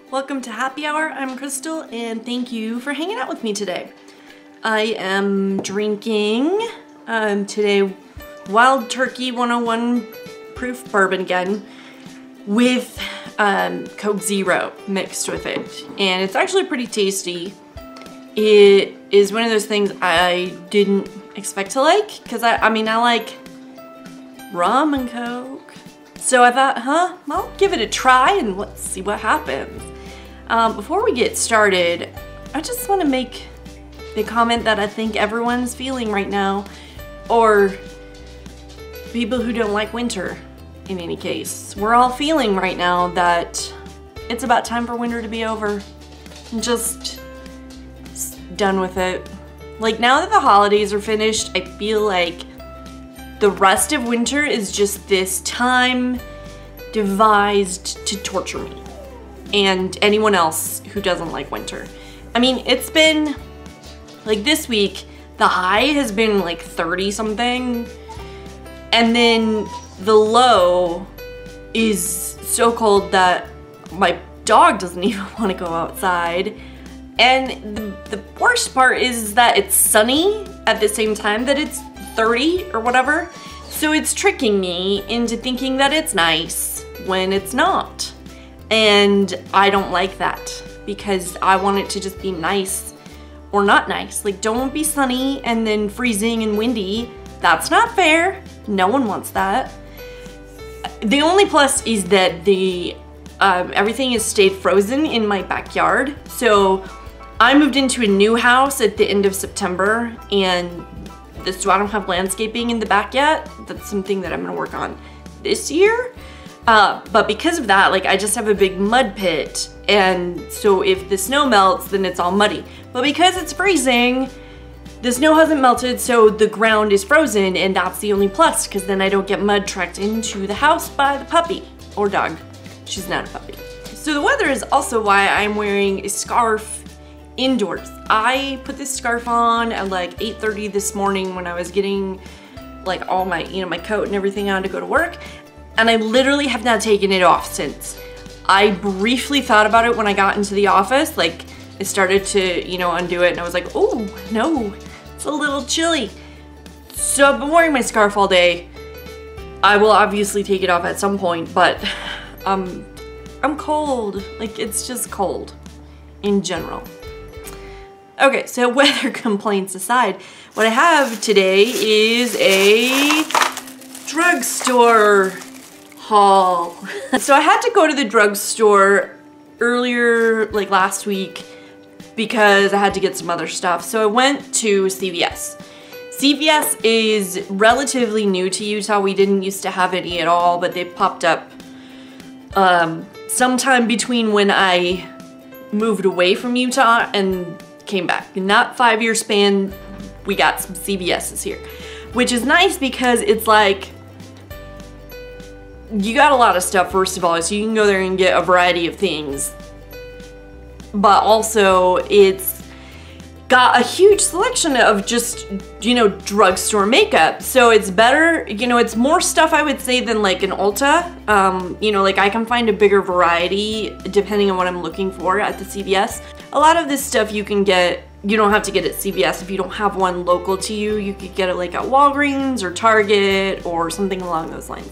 Welcome to Happy Hour. I'm Crystal and thank you for hanging out with me today. I am drinking today Wild Turkey 101 proof bourbon again with Coke Zero mixed with it, and it's actually pretty tasty. It is one of those things I didn't expect to like, because I mean I like rum and Coke, so I thought, I'll give it a try and let's see what happens. Before we get started, I just want to make the comment that I think everyone's feeling right now, or people who don't like winter in any case. We're all feeling right now that it's about time for winter to be over. I'm just done with it. Like, now that the holidays are finished, I feel like the rest of winter is just this time devised to torture me and anyone else who doesn't like winter. I mean, it's been, like this week, the high has been like 30 something, and then the low is so cold that my dog doesn't even want to go outside. And the worst part is that it's sunny at the same time that it's 30 or whatever. So it's tricking me into thinking that it's nice when it's not. And I don't like that, because I want it to just be nice or not nice. Like, don't be sunny and then freezing and windy. That's not fair. No one wants that. The only plus is that everything has stayed frozen in my backyard. So I moved into a new house at the end of September, and so I don't have landscaping in the back yet. That's something that I'm gonna work on this year. But because of that, like, I just have a big mud pit, and so if the snow melts, then it's all muddy. But because it's freezing, the snow hasn't melted, so the ground is frozen, and that's the only plus, because then I don't get mud tracked into the house by the puppy or dog. She's not a puppy. So the weather is also why I'm wearing a scarf indoors. I put this scarf on at like 8:30 this morning when I was getting like all my, my coat and everything on to go to work. And I literally have not taken it off since. I briefly thought about it when I got into the office. Like, I started to, undo it, and I was like, oh no, it's a little chilly. So I've been wearing my scarf all day. I will obviously take it off at some point, but I'm cold. Like, it's just cold in general. Okay, so weather complaints aside, what I have today is a drugstore haul. So I had to go to the drugstore earlier, like last week, because I had to get some other stuff. So I went to CVS. CVS is relatively new to Utah. We didn't used to have any at all, but they popped up sometime between when I moved away from Utah and came back. In that 5-year span, we got some CVS's here, which is nice because it's like, you got a lot of stuff, first of all, so you can go there and get a variety of things. But also, it's got a huge selection of just, drugstore makeup. So it's better, it's more stuff, I would say, than like an Ulta. Like, I can find a bigger variety depending on what I'm looking for at the CVS. A lot of this stuff you can get, you don't have to get at CVS. If you don't have one local to you, you could get it like at Walgreens or Target or something along those lines.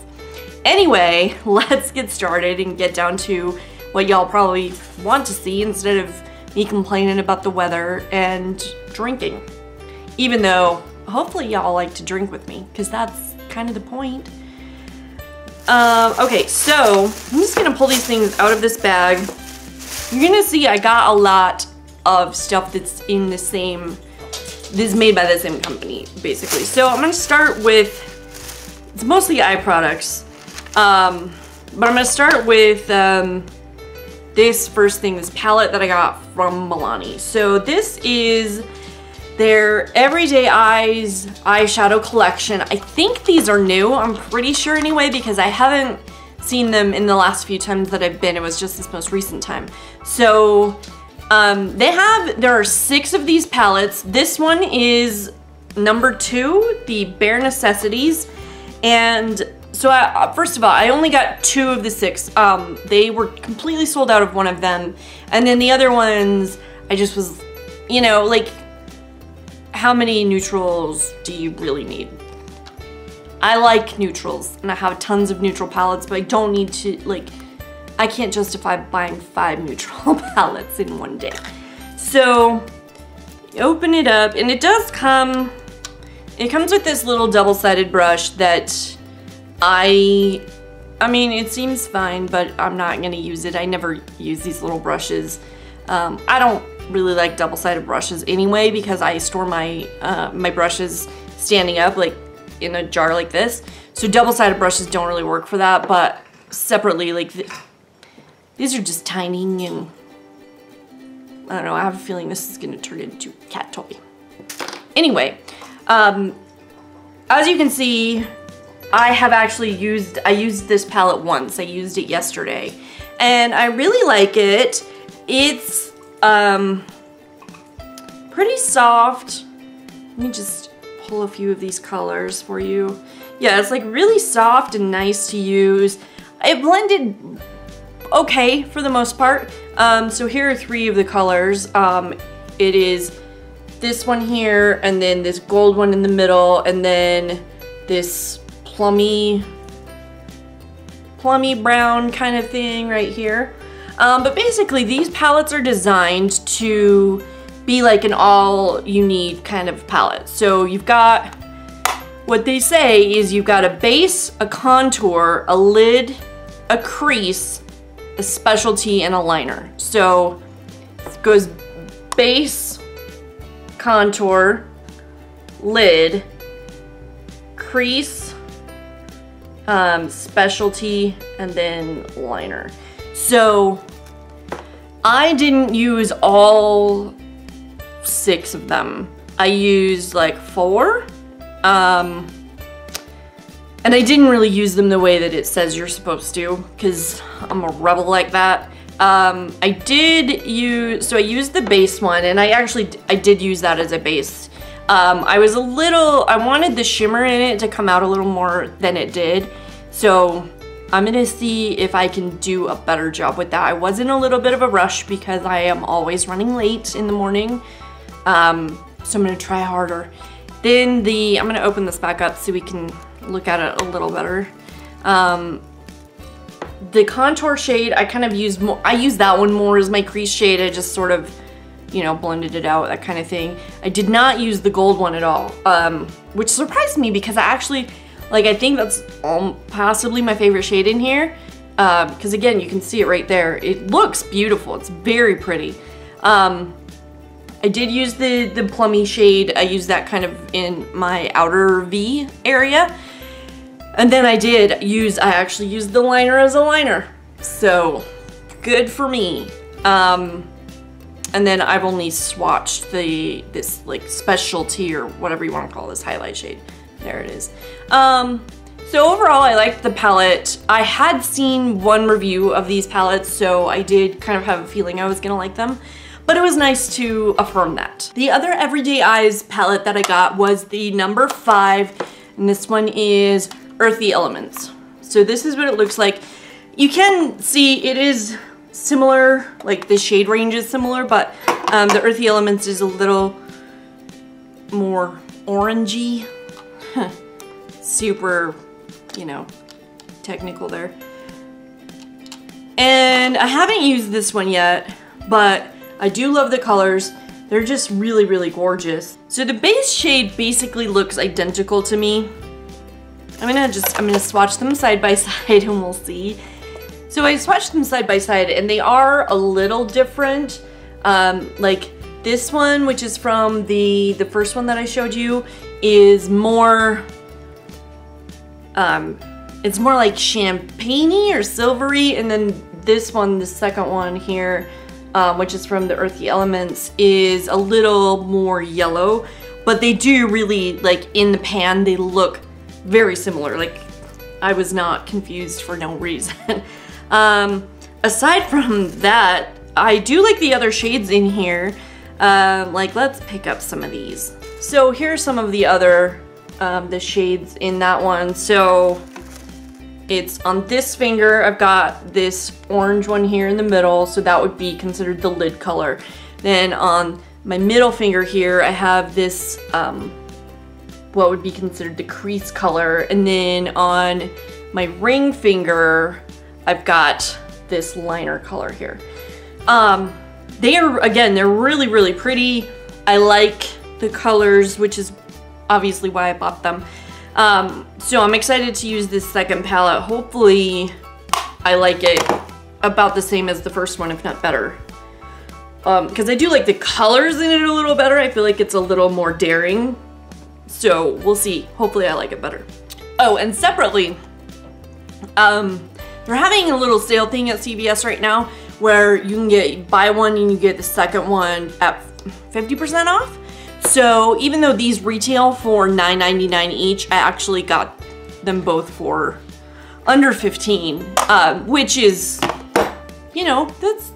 Anyway, let's get started and get down to what y'all probably want to see instead of me complaining about the weather and drinking. Even though, hopefully y'all like to drink with me, because that's kind of the point. Okay, so I'm just gonna pull these things out of this bag. You're gonna see I got a lot of stuff that's in the same, this is made by the same company, basically. So I'm gonna start with, it's mostly eye products. But I'm gonna start with this first thing, this palette that I got from Milani. So this is their Everyday Eyes eyeshadow collection. I think these are new, I'm pretty sure anyway, because I haven't seen them in the last few times that I've been. It was just this most recent time. So there are 6 of these palettes. This one is number 2, the Bare Necessities. And So first of all, I only got 2 of the 6. They were completely sold out of one of them. And then the other ones, I just was, you know, like, how many neutrals do you really need? I like neutrals, and I have tons of neutral palettes, but I don't need to, like, I can't justify buying 5 neutral palettes in one day. So, you open it up, and it does come, it comes with this little double-sided brush that I mean, it seems fine, but I'm not gonna use it. I never use these little brushes. I don't really like double-sided brushes anyway, because I store my, my brushes standing up, like, in a jar like this. So double-sided brushes don't really work for that, but separately, like, these are just tiny, and I don't know, I have a feeling this is gonna turn into a cat toy. Anyway, as you can see, I have actually used this palette once. I used it yesterday, and I really like it. It's pretty soft. Let me just pull a few of these colors for you. Yeah, it's like really soft and nice to use. It blended okay for the most part. So here are 3 of the colors. It is this one here, and then this gold one in the middle, and then this plummy brown kind of thing right here. But basically these palettes are designed to be like an all-you-need kind of palette. So you've got, what they say is you've got a base, a contour, a lid, a crease, a specialty, and a liner. So it goes base, contour, lid, crease, specialty, and then liner. So I didn't use all 6 of them. I used like 4. And I didn't really use them the way that it says you're supposed to, because I'm a rebel like that. I used the base one, and I did use that as a base. I wanted the shimmer in it to come out a little more than it did. So I'm gonna see if I can do a better job with that. I was in a little bit of a rush because I am always running late in the morning. So I'm gonna try harder. Then I'm gonna open this back up so we can look at it a little better. The contour shade, I kind of used more, I used that one more as my crease shade. I just sort of, you know, blended it out, that kind of thing. I did not use the gold one at all, which surprised me because I actually, like, I think that's possibly my favorite shade in here. Because again, you can see it right there. It looks beautiful, it's very pretty. I did use the plummy shade. I used that kind of in my outer V area. And then I actually used the liner as a liner. So, good for me. And then I've only swatched this like specialty or whatever you want to call this highlight shade. There it is. So overall, I liked the palette. I had seen one review of these palettes, so I did kind of have a feeling I was gonna like them. But it was nice to affirm that. The other Everyday Eyes palette that I got was the number 5, and this one is Earthy Elements. So this is what it looks like. You can see it is similar, like the shade range is similar, but the Earthy Elements is a little more orangey. Super, you know, technical there. And I haven't used this one yet, but I do love the colors. They're just really, really gorgeous. So the base shade basically looks identical to me. I'm gonna swatch them side by side and we'll see. So I swatched them side by side and they are a little different. Like this one, which is from the first one that I showed you, is more, it's more like champagne-y or silvery, and then this one, the second one here, which is from the Earthy Elements, is a little more yellow, but they do really, like in the pan, they look very similar. Like I was not confused for no reason. Aside from that, I do like the other shades in here. Like let's pick up some of these. So here's some of the other, the shades in that one. So It's on this finger. I've got this orange one here in the middle, so that would be considered the lid color. Then on my middle finger here, I have this, what would be considered the crease color. And then on my ring finger, I've got this liner color here. They are, again, they're really, really pretty. I like the colors, which is obviously why I bought them. So I'm excited to use this second palette. Hopefully I like it about the same as the first one, if not better. Because I do like the colors in it a little better. I feel like it's a little more daring. So we'll see. Hopefully I like it better. Oh, and separately, they're having a little sale thing at CVS right now where you can buy one and you get the second one at 50% off. So even though these retail for $9.99 each, I actually got them both for under $15, which is, you know, that's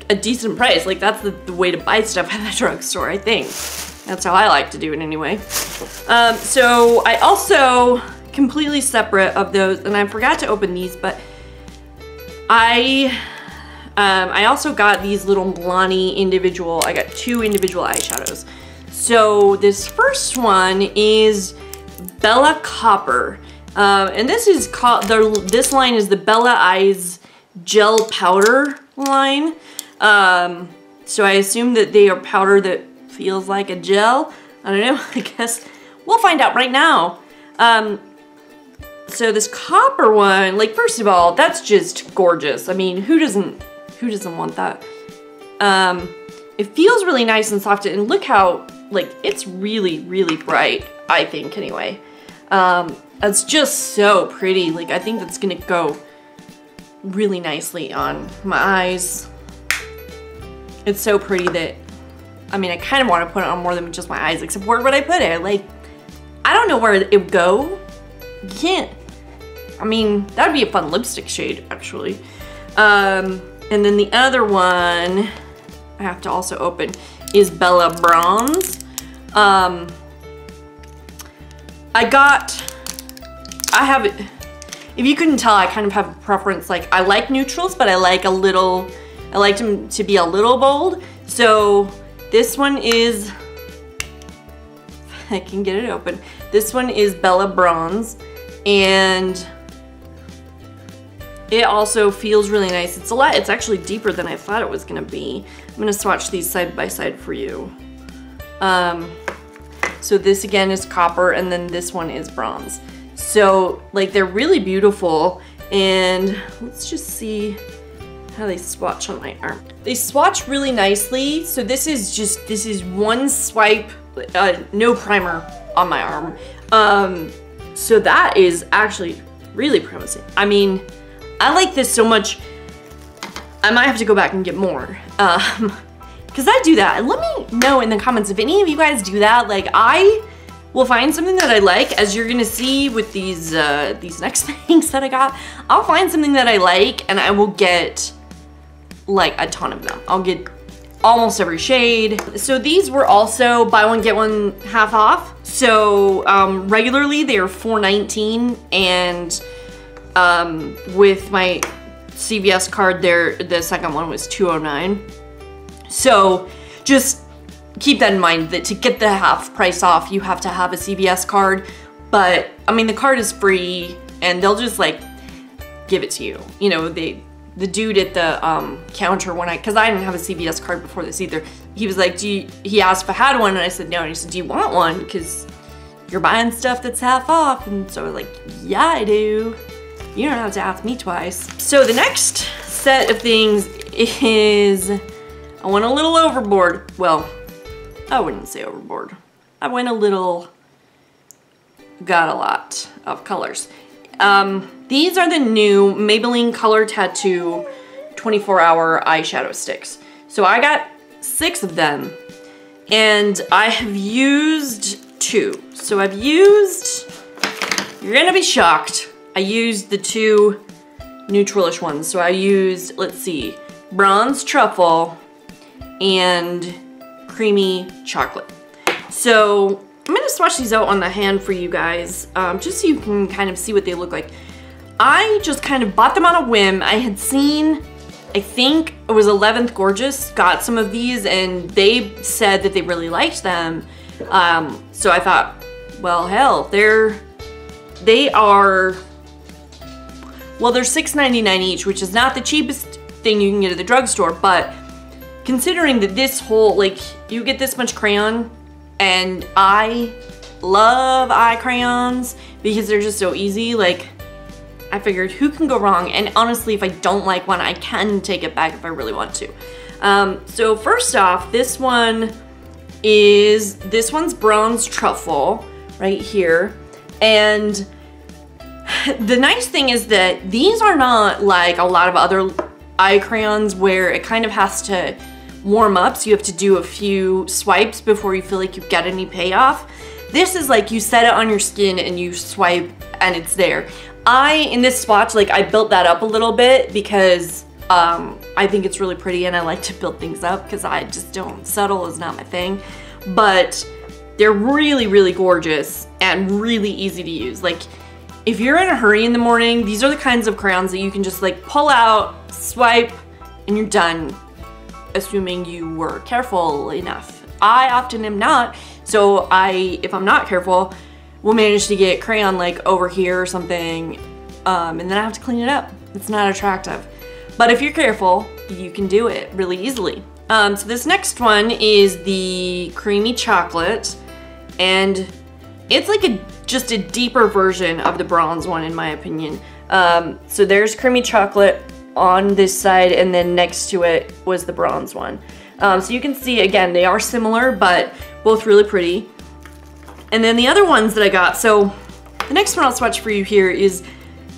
a decent price. Like, that's the way to buy stuff at the drugstore, I think. That's how I like to do it anyway. So I also, completely separate of those, and I forgot to open these, but I also got these little Milani individual, I got 2 individual eyeshadows. So this first one is Bella Copper. And this is called, this line is the Bella Eyes Gel Powder line. So I assume that they are powder that feels like a gel. I don't know, I guess we'll find out right now. So this copper one, like, first of all, that's just gorgeous. I mean, who doesn't want that? It feels really nice and soft, and look how, like, it's really, really bright, I think, anyway. It's just so pretty. Like, I think that's gonna go really nicely on my eyes. It's so pretty that, I mean, I kind of want to put it on more than just my eyes, except where would I put it? Like, I don't know where it would go. You can't, I mean, that would be a fun lipstick shade, actually. And then the other one I have to also open is Bella Bronze. I have it, if you couldn't tell, I kind of have a preference. Like, I like neutrals, but I like them to be a little bold. So this one is, I can get it open. This one is Bella Bronze, and it also feels really nice. It's actually deeper than I thought it was gonna be. I'm gonna swatch these side by side for you. So this again is copper, and then this one is bronze. So, like, they're really beautiful, and let's just see how they swatch on my arm. They swatch really nicely. So this is one swipe, no primer on my arm. So that is actually really promising. I mean, I like this so much, I might have to go back and get more. Because I do that. Let me know in the comments if any of you guys do that. Like, I will find something that I like, as you're gonna see with these next things that I got. I'll find something that I like, and I will get like a ton of them. I'll get almost every shade. So these were also buy one get one half off. So regularly they are $4.19, and with my CVS card there, the second one was $2.09. So just keep that in mind, that to get the half price off, you have to have a CVS card. But I mean, the card is free, and they'll just like give it to you. You know, the dude at the counter when because I didn't have a CVS card before this either, he was like, he asked if I had one, and I said no, and he said, do you want one? Because you're buying stuff that's half off. And so I was like, yeah, I do. You don't have to ask me twice. So the next set of things is, I went a little overboard. Well, I wouldn't say overboard. I went a little, got a lot of colors. These are the new Maybelline Color Tattoo 24-hour eyeshadow sticks. So I got 6 of them, and I have used 2. So I've used, you're gonna be shocked, I used the 2 neutralish ones. So I used, let's see, Bronze Truffle and Creamy Chocolate. So I'm gonna swatch these out on the hand for you guys, just so you can kind of see what they look like. I just kind of bought them on a whim. I had seen, I think it was 11th Gorgeous got some of these and they said that they really liked them. So I thought, well, hell, they are, well, they're $6.99 each, which is not the cheapest thing you can get at the drugstore, but considering that this whole, like, you get this much crayon, and I love eye crayons because they're just so easy, like, I figured who can go wrong? And honestly, if I don't like one, I can take it back if I really want to. So first off, this one's Bronze Truffle right here. And the nice thing is that these are not like a lot of other eye crayons where it kind of has to warm up, so you have to do a few swipes before you feel like you get any payoff. This is like you set it on your skin and you swipe and it's there. In this swatch, like, I built that up a little bit because I think it's really pretty and I like to build things up because I just don't, subtle is not my thing. But they're really, really gorgeous and really easy to use. Like, if you're in a hurry in the morning, these are the kinds of crayons that you can just like pull out, swipe, and you're done, assuming you were careful enough. I often am not, so if I'm not careful, will manage to get crayon like over here or something, and then I have to clean it up. It's not attractive. But if you're careful, you can do it really easily. So this next one is the Creamy Chocolate, and it's like just a deeper version of the bronze one in my opinion. So there's Creamy Chocolate on this side, and then next to it was the bronze one. So you can see, again, they are similar, but both really pretty. And then the other ones that I got, so the next one I'll swatch for you here is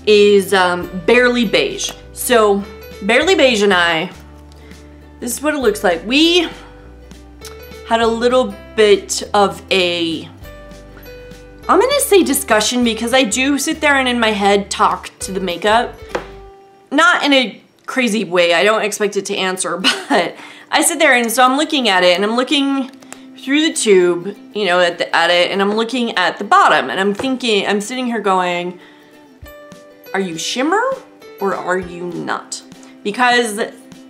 Barely Beige. So Barely Beige and I, this is what it looks like. We had a little bit of a, I'm gonna say discussion, because I do sit there and in my head talk to the makeup. Not in a crazy way, I don't expect it to answer, but I sit there and so I'm looking at it and I'm looking through the tube, you know, at it, and I'm looking at the bottom and I'm thinking, I'm sitting here going, are you shimmer or are you not? Because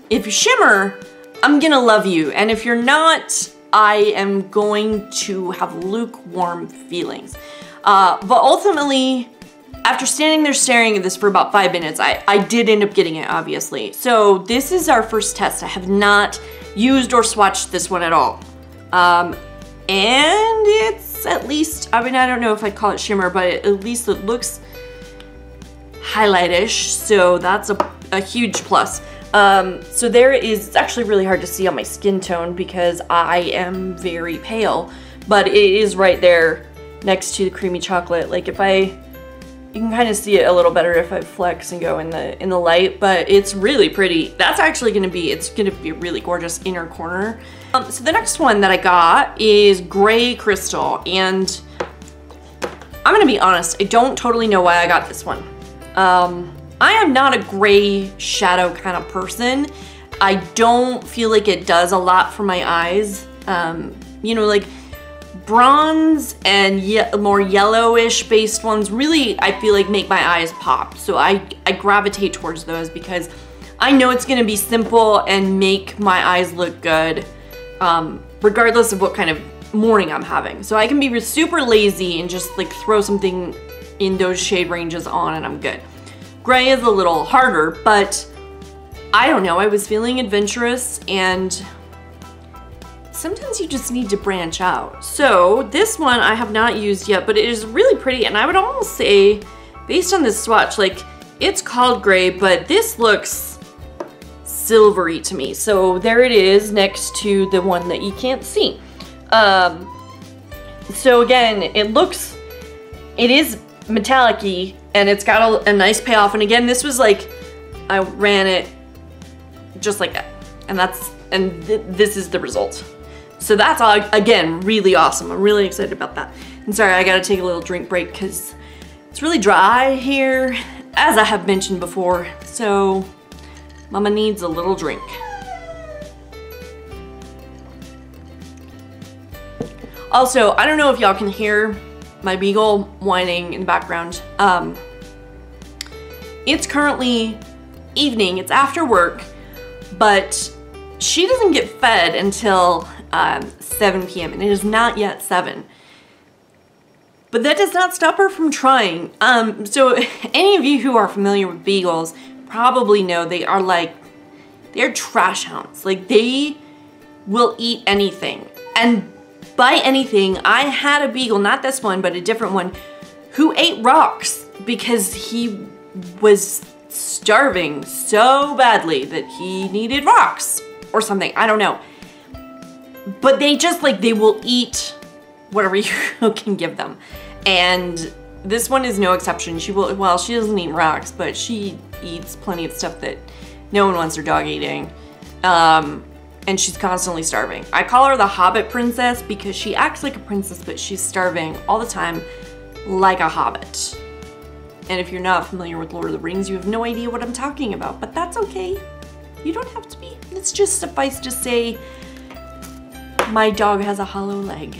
if you shimmer, I'm gonna love you, and if you're not, I am going to have lukewarm feelings. But ultimately, after standing there staring at this for about 5 minutes, I did end up getting it, obviously. So this is our first test. I have not used or swatched this one at all. And it's at least, I mean, I don't know if I'd call it shimmer, but at least it looks highlightish, so that's a huge plus. So there is, it's actually really hard to see on my skin tone because I am very pale, but it is right there next to the Creamy Chocolate. Like you can kind of see it a little better if I flex and go in the light, but it's really pretty. That's actually gonna be, it's gonna be a really gorgeous inner corner. So the next one that I got is Gray Crystal, and I'm gonna be honest, I don't totally know why I got this one. I am not a gray shadow kind of person. I don't feel like it does a lot for my eyes. You know, like bronze and more yellowish based ones really, I feel like, make my eyes pop. So I gravitate towards those because I know it's gonna be simple and make my eyes look good, regardless of what kind of morning I'm having. So I can be super lazy and just like throw something in those shade ranges on and I'm good. Gray is a little harder, but I don't know, I was feeling adventurous and sometimes you just need to branch out. So this one I have not used yet, but it is really pretty, and I would almost say, based on this swatch, like, it's called gray, but this looks silvery to me. So there it is next to the one that you can't see. So again, it is metallic-y, and it's got a nice payoff. And again, this was like, I ran it just like that, and this is the result. So that's all, again, really awesome. I'm really excited about that. And sorry, I gotta take a little drink break because it's really dry here, as I have mentioned before. So mama needs a little drink. Also, I don't know if y'all can hear my beagle whining in the background. It's currently evening, it's after work, but she doesn't get fed until 7 p.m. and it is not yet 7. But that does not stop her from trying. So any of you who are familiar with beagles probably know they're trash hounds. Like, they will eat anything. And by anything, I had a beagle, not this one, but a different one, who ate rocks because he was starving so badly that he needed rocks or something. I don't know. But they just, like, they will eat whatever you can give them. And this one is no exception. She will, well, she doesn't eat rocks, but she eats plenty of stuff that no one wants their dog eating. And she's constantly starving. I call her the Hobbit princess because she acts like a princess, but she's starving all the time like a hobbit. And if you're not familiar with Lord of the Rings, you have no idea what I'm talking about, but that's okay. You don't have to be. Let's just suffice to say my dog has a hollow leg.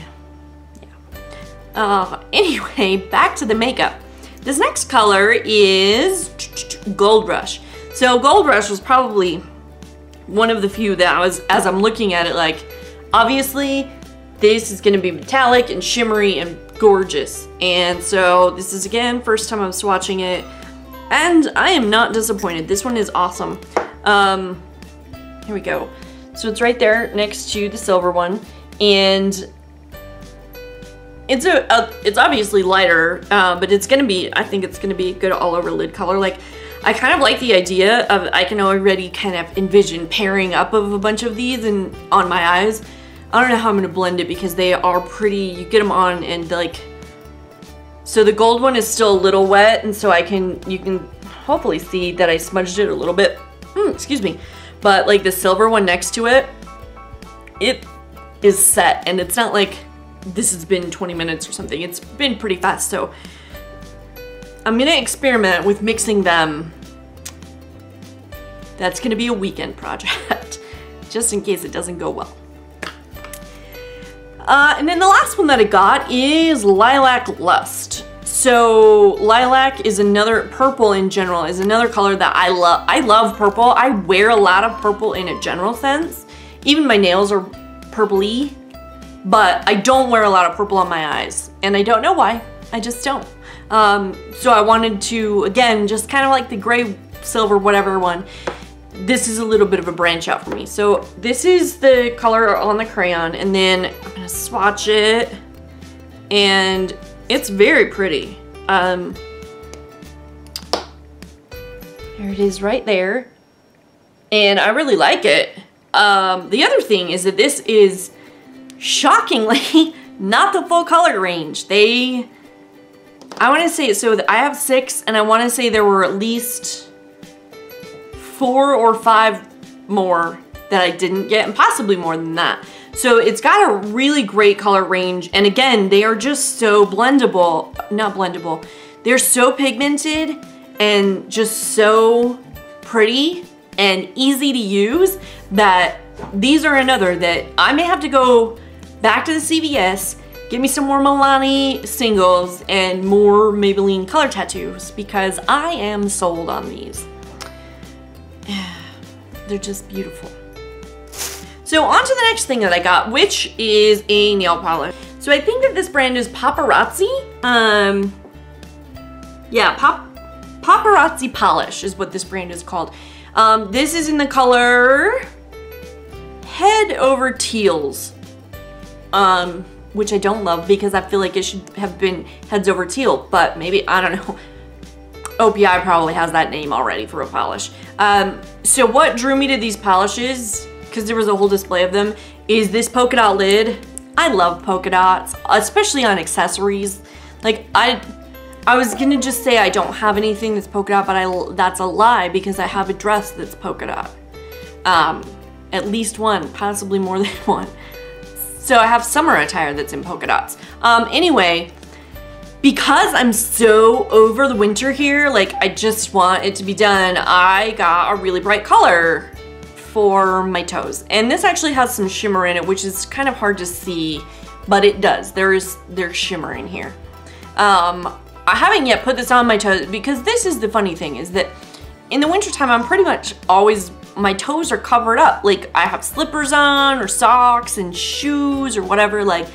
Anyway, back to the makeup. This next color is Gold Rush. So Gold Rush was probably one of the few that as I'm looking at it, like, obviously this is gonna be metallic and shimmery and gorgeous. And so this is, again, first time I'm swatching it, and I am not disappointed. This one is awesome. Here we go. So it's right there next to the silver one, and it's obviously lighter, but it's gonna be, I think it's gonna be a good all over lid color. Like, I kind of like the idea of, I can already kind of envision pairing up of a bunch of these and on my eyes. I don't know how I'm gonna blend it because they are pretty, you get them on and like, so the gold one is still a little wet, and so you can hopefully see that I smudged it a little bit, excuse me. But like the silver one next to it, it is set, and it's not like this has been 20 minutes or something. It's been pretty fast, so I'm gonna experiment with mixing them. That's gonna be a weekend project, just in case it doesn't go well. And then the last one that I got is Lilac Lust. So lilac is another, purple in general is another color that I love. I love purple. I wear a lot of purple in a general sense. Even my nails are purpley, but I don't wear a lot of purple on my eyes. And I don't know why, I just don't. So I wanted to, again, just kind of like the gray, silver, whatever one. This is a little bit of a branch out for me. So this is the color on the crayon, and then I'm gonna swatch it, and it's very pretty. There it is right there. And I really like it. The other thing is that this is shockingly not the full color range. I want to say, so I have 6, and I want to say there were at least 4 or 5 more that I didn't get, and possibly more than that. So it's got a really great color range, and again, they are just so blendable, not blendable, they're so pigmented and just so pretty and easy to use that these are another that I may have to go back to the CVS, get me some more Milani singles and more Maybelline color tattoos, because I am sold on these. They're just beautiful. So on to the next thing that I got, which is a nail polish. So I think that this brand is pop-arazzi. Yeah, pop-arazzi polish is what this brand is called. This is in the color Head Over Teals, which I don't love because I feel like it should have been Heads Over Teal, but maybe, I don't know. OPI probably has that name already for a polish. So what drew me to these polishes, because there was a whole display of them, is this polka dot lid. I love polka dots, especially on accessories. Like, I was gonna just say I don't have anything that's polka dot, but that's a lie because I have a dress that's polka dot. At least one, possibly more than one. So I have summer attire that's in polka dots. Anyway, because I'm so over the winter here, like I just want it to be done, I got a really bright color for my toes. And this actually has some shimmer in it, which is kind of hard to see, but it does. There's shimmer in here. I haven't yet put this on my toes, because this is the funny thing, is that in the wintertime, I'm pretty much always, my toes are covered up. Like, I have slippers on, or socks and shoes or whatever. Like,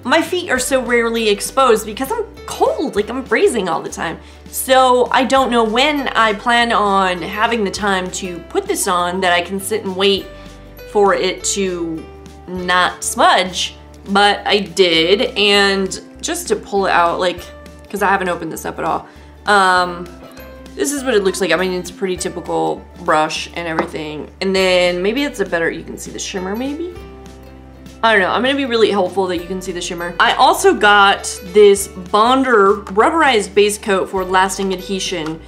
my feet are so rarely exposed because I'm cold, like I'm freezing all the time. So I don't know when I plan on having the time to put this on that I can sit and wait for it to not smudge, but I did. And just to pull it out, like, because I haven't opened this up at all, this is what it looks like. I mean, it's a pretty typical brush and everything. And then maybe it's a better, you can see the shimmer maybe? I don't know, I'm gonna be really helpful that you can see the shimmer. I also got this Bonder rubberized base coat for lasting adhesion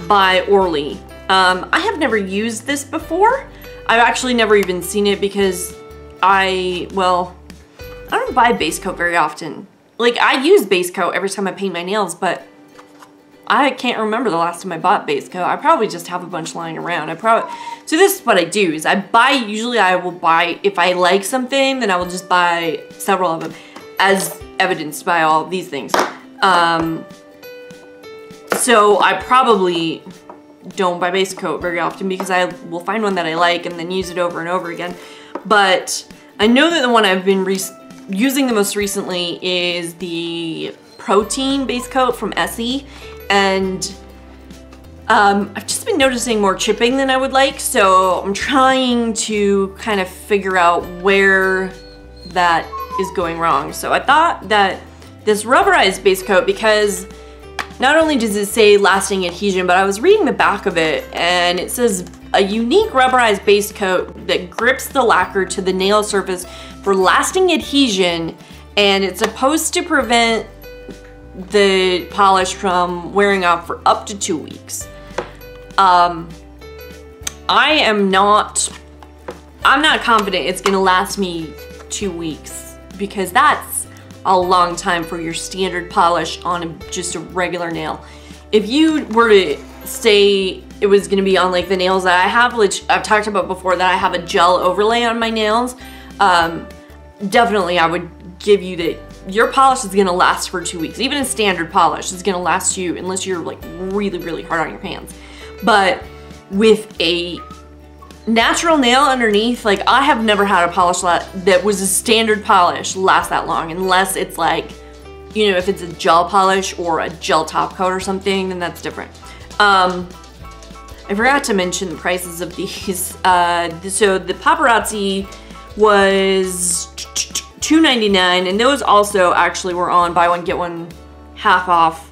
by Orly. I have never used this before. I've actually never even seen it because I don't buy base coat very often. Like, I use base coat every time I paint my nails, but I can't remember the last time I bought base coat. I probably just have a bunch lying around. So this is what I do, is usually I will buy, if I like something, then I will just buy several of them, as evidenced by all these things. So I probably don't buy base coat very often because I will find one that I like and then use it over and over again. But I know that the one I've been using the most recently is the Protein base coat from Essie. And I've just been noticing more chipping than I would like, so I'm trying to kind of figure out where that is going wrong. So I thought that this rubberized base coat, because not only does it say lasting adhesion, but I was reading the back of it and it says a unique rubberized base coat that grips the lacquer to the nail surface for lasting adhesion, and it's supposed to prevent the polish from wearing off for up to 2 weeks. I'm not confident it's gonna last me 2 weeks, because that's a long time for your standard polish on just a regular nail. If you were to say it was gonna be on like the nails that I have, which I've talked about before, that I have a gel overlay on my nails, definitely I would give you that your polish is gonna last for 2 weeks. Even a standard polish is gonna last you, unless you're like really, really hard on your pants. But with a natural nail underneath, like, I have never had a polish that was a standard polish last that long, unless it's like, you know, if it's a gel polish or a gel top coat or something, then that's different. I forgot to mention the prices of these. So the pop-arazzi was $2.99, and those also actually were on buy one get one half off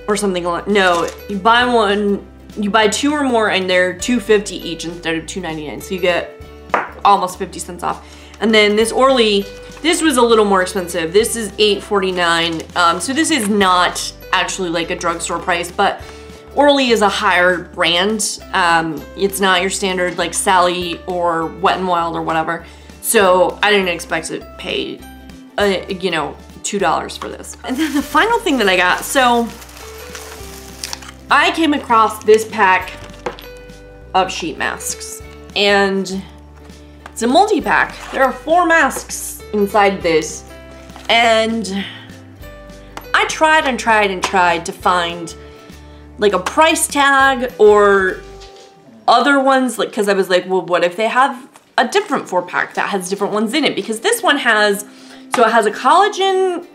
or something like. No, you buy two or more and they're $2.50 each instead of $2.99, so you get almost 50 cents off. And then this Orly, this was a little more expensive. This is $8.49. So this is not actually like a drugstore price, but Orly is a higher brand. It's not your standard like Sally or Wet n Wild or whatever. So I didn't expect to pay, you know, $2 for this. And then the final thing that I got, so I came across this pack of sheet masks, and it's a multi-pack. There are 4 masks inside this, and I tried and tried and tried to find like a price tag or other ones, like, because I was like, well, what if they have a different 4-pack that has different ones in it? Because this one has, so it has a collagen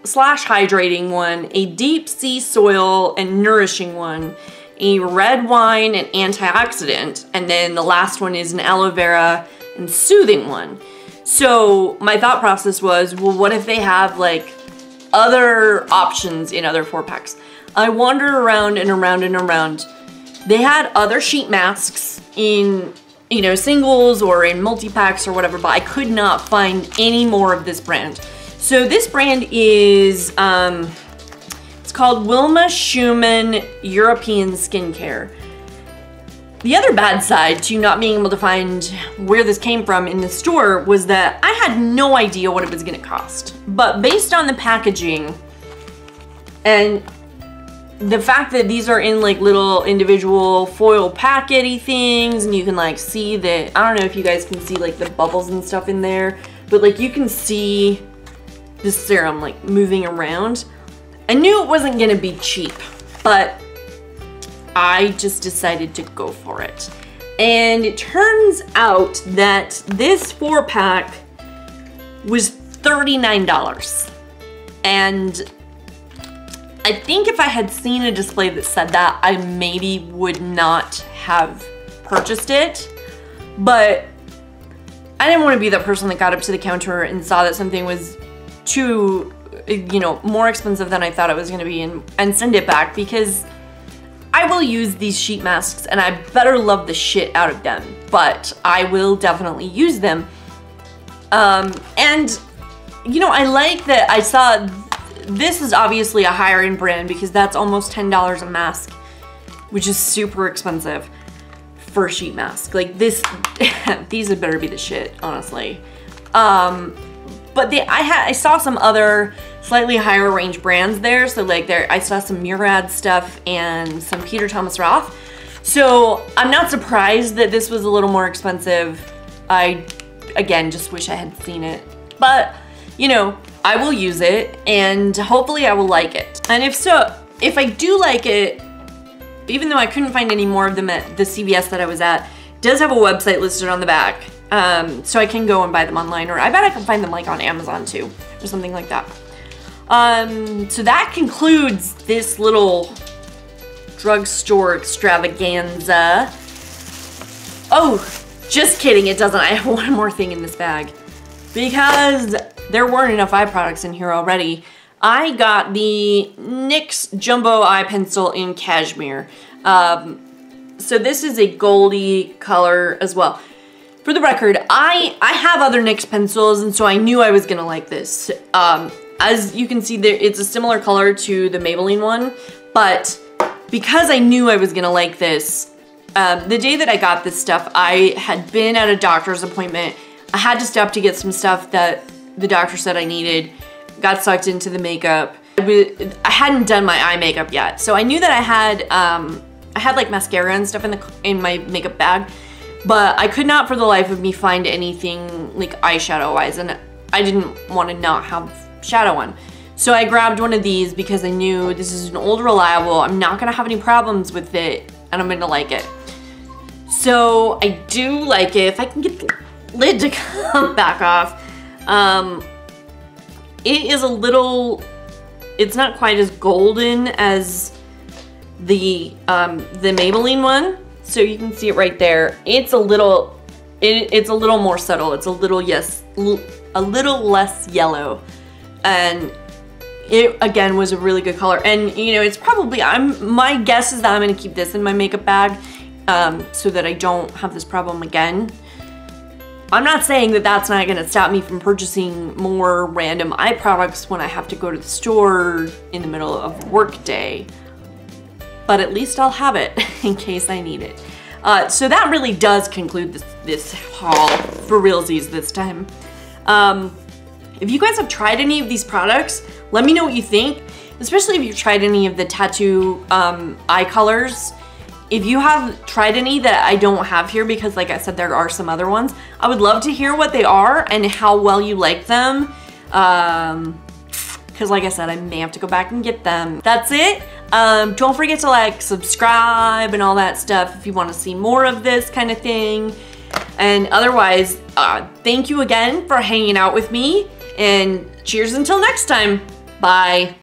/ hydrating one, a deep sea soil and nourishing one, a red wine and antioxidant, and then the last one is an aloe vera and soothing one. So my thought process was, well, what if they have like other options in other 4-packs? I wandered around and around and around. They had other sheet masks in, you know, singles or in multi-packs or whatever, but I could not find any more of this brand. So this brand is, it's called Wilma Schumann European Skincare. The other bad side to not being able to find where this came from in the store was that I had no idea what it was gonna cost. But based on the packaging and the fact that these are in like little individual foil packet-y things, and you can like see that, I don't know if you guys can see like the bubbles and stuff in there, but like you can see this serum like moving around. I knew it wasn't gonna be cheap, but I just decided to go for it. And it turns out that this 4-pack was $39. And I think if I had seen a display that said that, I maybe would not have purchased it. But I didn't want to be the person that got up to the counter and saw that something was too, you know, more expensive than I thought it was going to be and send it back, because I will use these sheet masks and I better love the shit out of them, but I will definitely use them. And, you know, I like that I saw this is obviously a higher end brand because that's almost $10 a mask, which is super expensive for a sheet mask. Like this, these had better be the shit, honestly. But I saw some other slightly higher range brands there. So like I saw some Murad stuff and some Peter Thomas Roth. So I'm not surprised that this was a little more expensive. I, again, just wish I had seen it. But, you know, I will use it and hopefully I will like it. And if so, if I do like it, even though I couldn't find any more of them at the CVS that I was at, it does have a website listed on the back. So I can go and buy them online, or I bet I can find them like on Amazon too, or something like that. So that concludes this little drugstore extravaganza. Oh, just kidding, it doesn't. I have one more thing in this bag because there weren't enough eye products in here already. I got the NYX Jumbo Eye Pencil in Cashmere. So this is a goldy color as well. For the record, I have other NYX pencils, and so I knew I was gonna like this. As you can see there, it's a similar color to the Maybelline one, but because I knew I was gonna like this, the day that I got this stuff, I had been at a doctor's appointment. I had to stop to get some stuff that the doctor said I needed, got sucked into the makeup. I hadn't done my eye makeup yet, so I knew that I had like mascara and stuff in my makeup bag, but I could not for the life of me find anything like eyeshadow wise, and I didn't want to not have shadow on. So I grabbed one of these because I knew this is an old reliable, I'm not gonna have any problems with it, and I'm gonna like it. So I do like it. If I can get the lid to come back off. It is a little, it's not quite as golden as the Maybelline one. So you can see it right there. It's a little, it's a little more subtle. It's a little, yes, a little less yellow. And it, again, was a really good color. And, you know, it's probably, my guess is that I'm gonna keep this in my makeup bag so that I don't have this problem again. I'm not saying that that's not gonna stop me from purchasing more random eye products when I have to go to the store in the middle of work day, but at least I'll have it in case I need it. So that really does conclude this haul for realsies this time. If you guys have tried any of these products, let me know what you think, especially if you've tried any of the tattoo eye colors. If you have tried any that I don't have here, because like I said, there are some other ones, I would love to hear what they are and how well you like them. Because like I said, I may have to go back and get them. That's it. Don't forget to like, subscribe and all that stuff if you want to see more of this kind of thing. And otherwise, thank you again for hanging out with me, and cheers until next time. Bye.